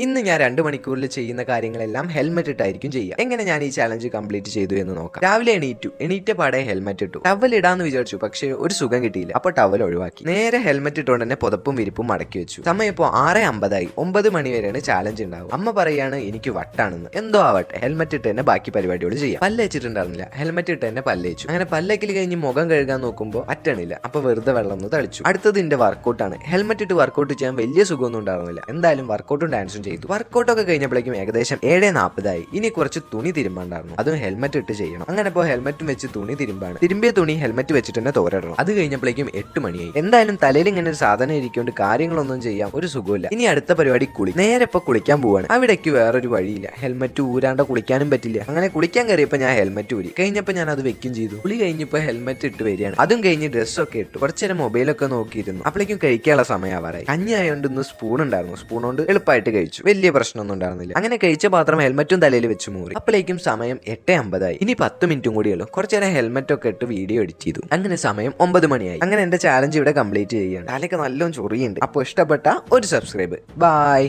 ഇന്ന് ഞാൻ 2 മണിക്കൂറിൽ ചെയ്യുന്ന കാര്യങ്ങളെല്ലാം ഹെൽമെറ്റ് ഇട്ടായിരിക്കും ചെയ്യുക. എങ്ങനെ ഞാൻ ഈ ചാലഞ്ച് കംപ്ലീറ്റ് ചെയ്തു എന്ന് നോക്കാം. രാവിലെ എണീറ്റ പാടെ ഹെൽമെറ്റ് ഇട്ടു. ടവൽ ഇടാന്ന് വിചാരിച്ചു, പക്ഷേ ഒരു സുഖം കിട്ടിയില്ല. അപ്പോൾ ടവൽ ഒഴിവാക്കി. നേരെ ഹെൽമെറ്റ് ഇട്ടുകൊണ്ട് തന്നെ പുതപ്പും വിരിപ്പും മടക്കി വെച്ചു. സമയം ഇപ്പോൾ 6:50 9 മണി വരെയാണ് ചാലഞ്ച് ഉണ്ടാവും. അമ്മ പറയാണ് എനിക്ക് വട്ടാണെന്ന്. എന്തോ ആവട്ടെ, ഹെൽമെറ്റ് ഇട്ട് തന്നെ ബാക്കി പരിപാടികൾ ചെയ്യാം. പല്ല് വെച്ചിട്ടുണ്ടായിരുന്നില്ല, ഹെൽമെറ്റ് ഇട്ട് തന്നെ പല്ലേച്ചു. അങ്ങനെ പല്ലക്കിൽ കഴിഞ്ഞ് മുഖം കഴുകാൻ നോക്കുമ്പോൾ അറ്റണില്ല. അപ്പൊ വെറുതെ വെള്ളം ഒന്ന് തളിച്ചു. അടുത്തത് എന്റെ വർക്കൗട്ടാണ്. ഹെൽമെറ്റ് ഇട്ട് വർക്കൗട്ട് ചെയ്യാൻ വലിയ സുഖമൊന്നും ഉണ്ടായിരുന്നില്ല. എന്തായാലും വർക്കൗട്ടും ഡാൻസും ചെയ്തു. വർക്കൗട്ടൊക്കെ കഴിഞ്ഞപ്പോഴേക്കും ഏകദേശം 7:40 ഇനി കുറച്ച് തുണി തിരുമ്പാണ്ടായിരുന്നു. അതും ഹെൽമെറ്റ് ഇട്ട് ചെയ്യണം. അങ്ങനെ ഇപ്പോൾ ഹെൽമെറ്റും വെച്ച് തുണി തിരുമ്പാണ്. തിരുമ്പിയ തുണി ഹെൽമെറ്റ് വെച്ചിട്ട് തന്നെ തോരടണം. അത് കഴിഞ്ഞപ്പോഴേക്കും 8 മണിയായി. എന്തായാലും തലയിൽ ഇങ്ങനെ ഒരു സാധനം ഇരിക്കൊണ്ട് കാര്യങ്ങളൊന്നും ചെയ്യാൻ ഒരു സുഖമില്ല. ഇനി അടുത്ത പരിപാടി കുളി. നേരെ ഇപ്പൊ കുളിക്കാൻ പോവാണ്. അവിടേക്ക് വേറൊരു വഴിയില്ല. ഹെൽമെറ്റ് ഊരാണ്ട് കുളിക്കാനും പറ്റില്ല. അങ്ങനെ കുളിക്കാൻ കയറിയപ്പോൾ ഞാൻ ഹെൽമെറ്റ് ഊരി. കഴിഞ്ഞപ്പോൾ ഞാൻ അത് വെക്കും ചെയ്തു. കുളി കഴിഞ്ഞപ്പോൾ ഹെൽമെറ്റ് ഇട്ട് വരികയാണ്. അതും കഴിഞ്ഞ് ഡ്രസ്സൊക്കെ ഇട്ടു. കുറച്ചേരം മൊബൈലൊക്കെ നോക്കിയിരുന്നു. അപ്പോഴേക്കും കഴിക്കാനുള്ള സമയമാവാറായി. കഞ്ഞി ആയതുകൊണ്ട് ഇന്ന് സ്പൂൺ ഉണ്ടായിരുന്നു. സ്പൂൺ കൊണ്ട് എളുപ്പമായിട്ട് കഴിച്ചു. വലിയ പ്രശ്നമൊന്നും ഉണ്ടായിരുന്നില്ല. അങ്ങനെ കഴിച്ച പാത്രം ഹെൽമെറ്റും തലയിൽ വെച്ച് മൂറി. അപ്പോഴേക്കും സമയം 8:50 ഇനി 10 മിനിറ്റും കൂടിയുള്ളൂ. കുറച്ചു നേരം ഹെൽമെറ്റ് ഒക്കെ ഇട്ട് വീഡിയോ എഡിറ്റ് ചെയ്തു. അങ്ങനെ സമയം 9 മണിയായി. അങ്ങനെ എന്റെ ചാലഞ്ച് ഇവിടെ കംപ്ലീറ്റ് ചെയ്യുകയാണ്. തലയ്ക്ക് നല്ലോണം ചൊറിയുണ്ട്. അപ്പോൾ ഇഷ്ടപ്പെട്ട ഒരു സബ്സ്ക്രൈബ്. ബൈ.